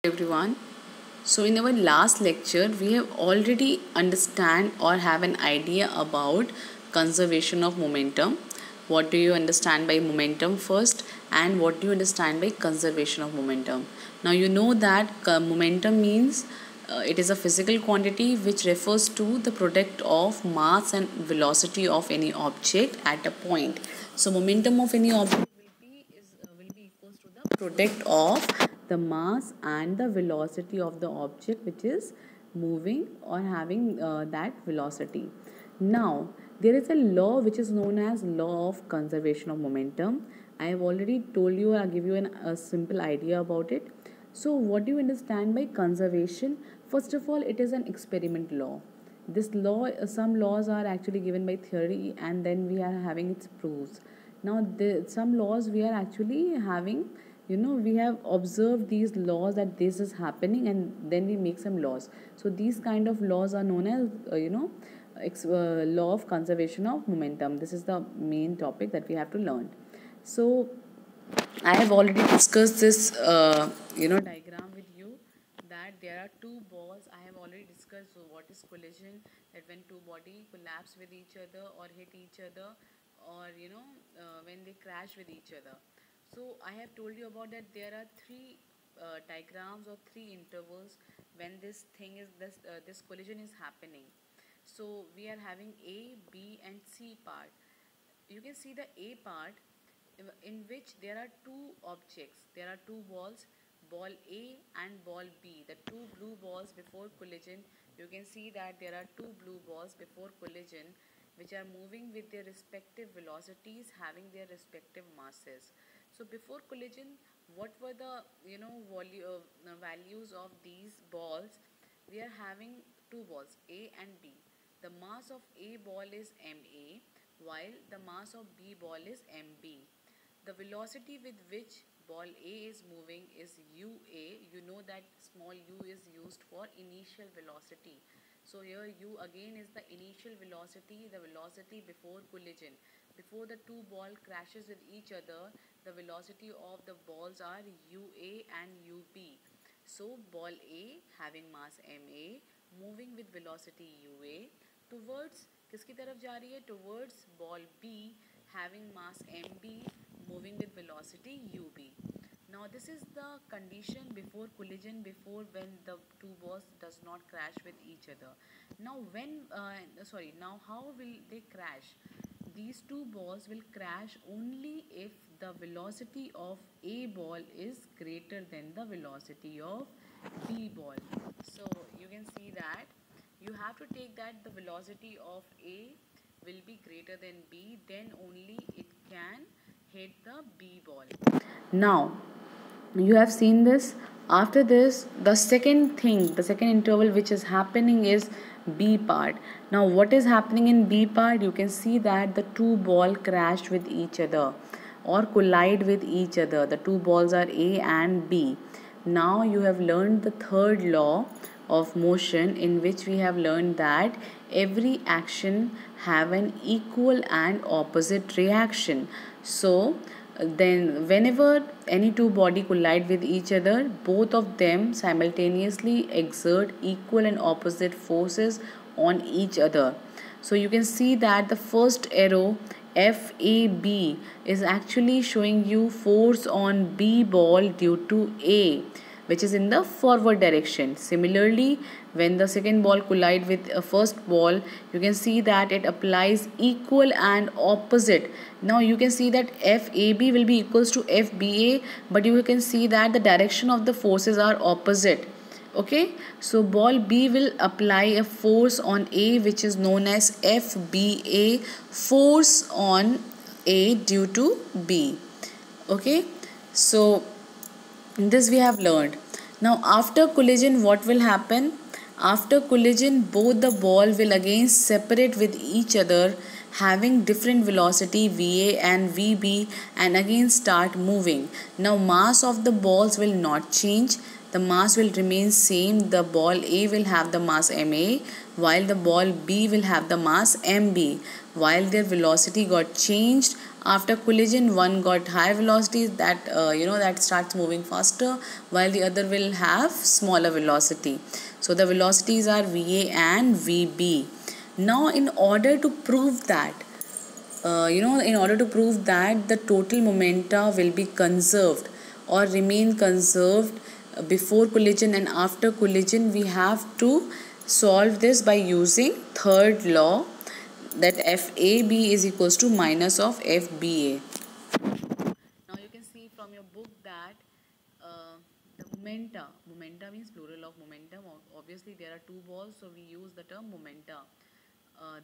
Everyone. So in our last lecture we have already understand or have an idea about conservation of momentum. What do you understand by momentum first, and what do you understand by conservation of momentum? Now you know that momentum means it is a physical quantity which refers to the product of mass and velocity of any object at a point. So momentum of any object will be equals to the product of the mass and the velocity of the object which is moving or having that velocity. Now there is a law which is known as law of conservation of momentum. I have already told you, I'll give you a simple idea about it. So what do you understand by conservation? First of all, it is an experiment law. This law, some laws are actually given by theory, and then we are having its proofs. Now some laws we are actually having, we have observed these laws that this is happening, and then we make some laws. So these kind of laws are known as law of conservation of momentum. This is the main topic that we have to learn. So I have already discussed this diagram with you, that there are two balls. I have already discussed what is collision, that when two bodies collapse with each other or hit each other, or when they crash with each other. So I have told you about that there are three diagrams or three intervals when this collision is happening. So we are having A, B and C part. You can see the A part in which there are two objects. There are two balls, ball A and ball B, the two blue balls before collision. You can see that there are two blue balls before collision which are moving with their respective velocities, having their respective masses. So before collision, what were the values of these balls? We are having two balls, A and B. The mass of A ball is ma, while the mass of B ball is mb. The velocity with which ball A is moving is ua. You know that small u is used for initial velocity. So here u again is the initial velocity, the velocity before collision. Before the two ball crashes with each other, the velocity of the balls are ua and ub. So ball A having mass ma moving with velocity ua towards किसकी तरफ जा रही है? Towards ball B having mass mb moving with velocity ub. Now this is the condition before collision, before when the two balls does not crash with each other. Now now how will they crash? These two balls will crash only if the velocity of A ball is greater than the velocity of B ball. So you can see that you have to take that the velocity of A will be greater than B, then only it can hit the B ball. Now you have seen this. After this, the second interval which is happening is B part. Now what is happening in B part? You can see that the two ball crash with each other or collide with each other. The two balls are A and B. Now you have learned the third law of motion, in which we have learned that every action have an equal and opposite reaction. So then whenever any two body collide with each other, both of them simultaneously exert equal and opposite forces on each other. So you can see that the first arrow FAB is actually showing you force on B ball due to A, which is in the forward direction. Similarly, when the second ball collide with a first ball, you can see that it applies equal and opposite. Now you can see that FAB will be equals to FBA, but you can see that the direction of the forces are opposite. Okay, so ball B will apply a force on A which is known as FBA, force on A due to B. Okay, so this we have learned. Now after collision, what will happen? After collision, both the ball will again separate with each other, having different velocity VA and VB, and again start moving. Now mass of the balls will not change. The mass will remain same. The ball A will have the mass ma, while the ball B will have the mass mb. While their velocity got changed After collision, one got higher velocity, that that starts moving faster, while the other will have smaller velocity. So the velocities are va and vb. Now in order to prove that the total momenta will be conserved or remain conserved before collision and after collision, we have to solve this by using third law, that FAB is equals to minus of FBA. Now you can see from your book that the momenta means plural of momentum. Obviously there are two balls, so we use the term momenta.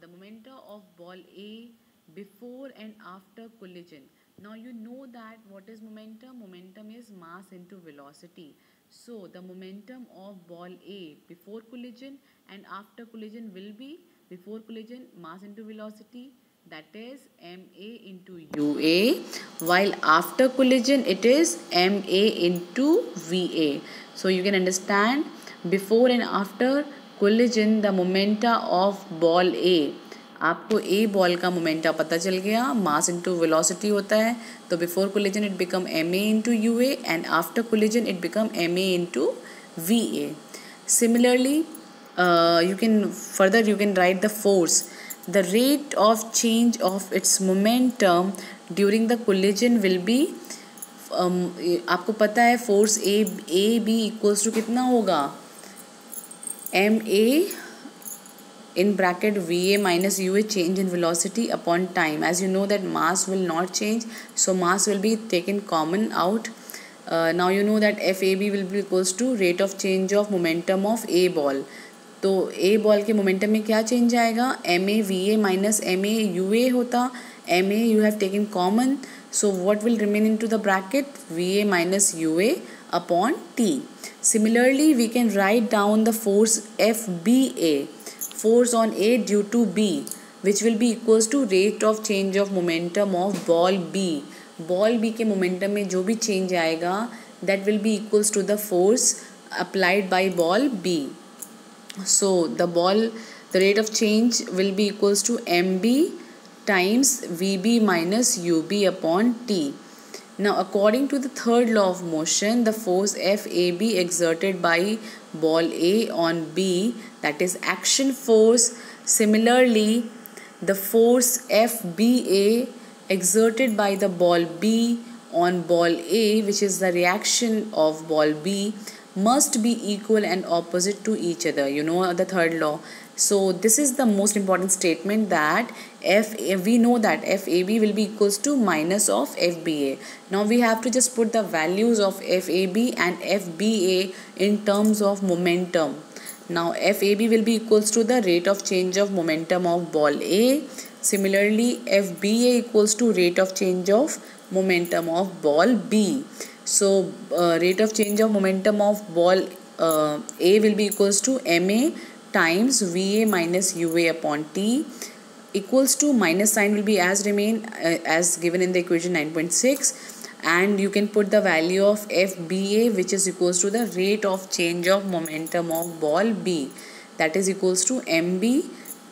The momenta of ball A before and after collision. Now you know that what is momentum? Momentum is mass into velocity. So the momentum of ball A before collision and after collision will be, before collision mass into velocity, that is ma into ua, while after collision it is ma into va. So you can understand, before and after collision the momenta of ball A, आपको ए ball का momenta पता चल गया, mass into velocity होता है, तो before collision it become m a into u a and after collision it become m a into v a. Similarly, you can write the force. The rate of change of its momentum during the collision will be, आपको पता है force a b equals to कितना होगा, m a in bracket va minus ua, change in velocity upon time. As you know that mass will not change, so mass will be taken common out. Now you know that fab will be equals to rate of change of momentum of a ball. तो ए ball के momentum में क्या change आएगा, M A V A minus M A U A होता, M A U have taken common, so what will remain into the bracket, V A minus U A upon T. Similarly, we can write down the force FBA, force on A due to B, which will be equals to rate of change of momentum of ball B. Ball B के momentum में जो भी change आएगा, that will be equals to the force applied by ball B. So the rate of change will be equals to MB times VB minus UB upon T. Now according to the third law of motion, the force FAB exerted by ball A on B, that is action force. Similarly, the force FBA exerted by the ball B on ball A, which is the reaction of ball B, must be equal and opposite to each other. You know the third law. So this is the most important statement, that we know that FAB will be equals to minus of FBA. Now we have to just put the values of FAB and FBA in terms of momentum. Now FAB will be equals to the rate of change of momentum of ball A. Similarly, FBA equals to rate of change of momentum of ball B. So rate of change of momentum of ball A will be equals to MA times VA minus UA upon T, equals to minus sign will be as remain as given in the equation 9.6, and you can put the value of FBA, which is equals to the rate of change of momentum of ball B, that is equals to MB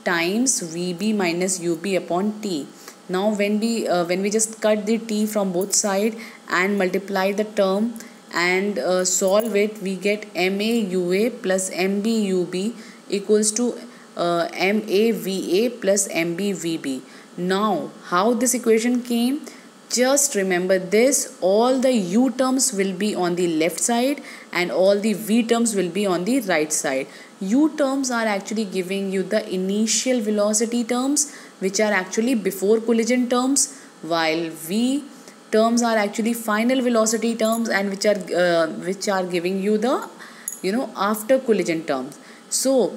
times VB minus UB upon T. Now when we just cut the T from both sides and multiply the term and solve it, we get MAUA plus MBUB equals to MAVA plus MBVB. Now how this equation came? Just remember this, all the U terms will be on the left side and all the V terms will be on the right side. U terms are actually giving you the initial velocity terms, which are actually before collision terms, while V terms are actually final velocity terms and which are giving you the after collision terms. So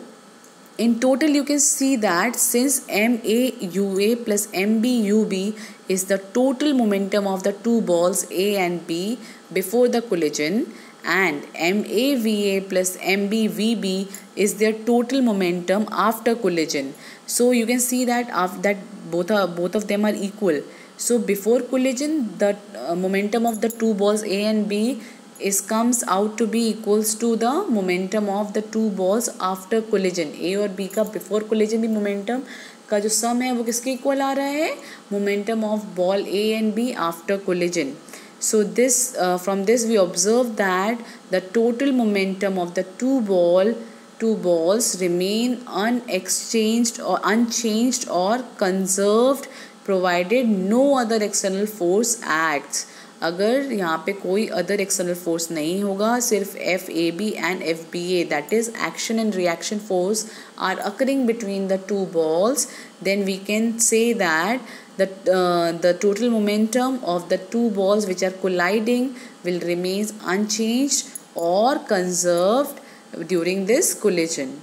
in total you can see that since MAUA plus MBUB is the total momentum of the two balls A and B before the collision, and MAVA plus MBVB is their total momentum after collision, so you can see that both of them are equal. So before collision the momentum of the two balls A and B comes out to be equals to the momentum of the two balls after collision. A और B का before collision भी momentum का जो सम है वो किसके equal आ रहा है, momentum of ball a and b after collision. So this from this we observe that the total momentum of the two balls remain unexchanged or unchanged or conserved provided no other external force acts. अगर यहाँ पे कोई other external force नहीं होगा, सिर्फ f a b and f b a, that is action and reaction force are occurring between the two balls, then we can say that the total momentum of the two balls which are colliding will remain unchanged or conserved during this collision.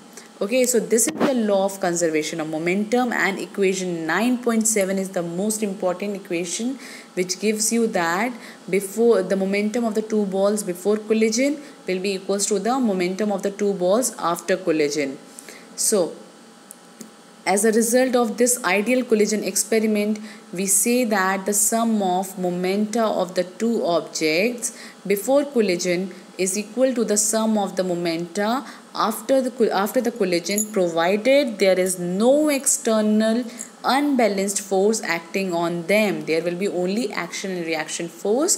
Okay, so this is the law of conservation of momentum, and equation 9.7 is the most important equation, which gives you that before the momentum of the two balls before collision will be equals to the momentum of the two balls after collision. So as a result of this ideal collision experiment, we say that the sum of momenta of the two objects before collision is equal to the sum of the momenta after the collision, provided there is no external unbalanced force acting on them. There will be only action and reaction force,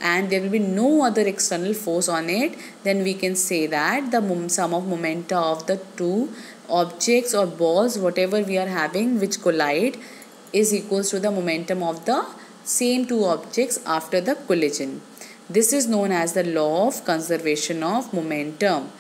and there will be no other external force on it. Then we can say that the sum of momenta of the two objects or balls, whatever we are having which collide, is equals to the momentum of the same two objects after the collision. This is known as the law of conservation of momentum.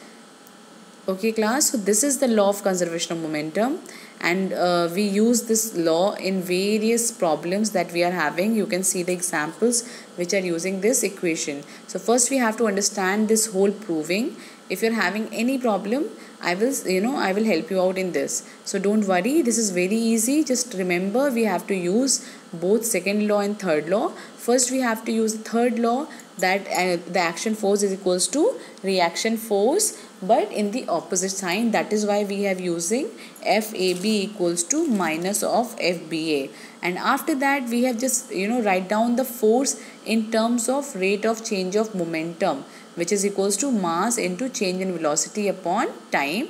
Okay class, so this is the law of conservation of momentum, and we use this law in various problems that we are having. You can see the examples which are using this equation. So first we have to understand this whole proving. If you are having any problem, I will help you out in this. So don't worry, this is very easy. Just remember, we have to use both second law and third law. First we have to use the third law, that the action force is equals to reaction force, but in the opposite sign. That is why we have using FAB equals to minus of FBA. And after that we have just write down the force in terms of rate of change of momentum, which is equals to mass into change in velocity upon time,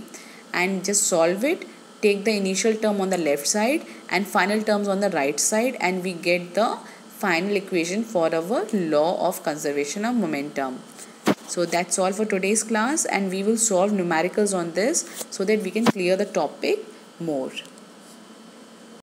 and just solve it. Take the initial term on the left side and final terms on the right side, and we get the final equation for our law of conservation of momentum. So that's all for today's class, and we will solve numericals on this so that we can clear the topic more.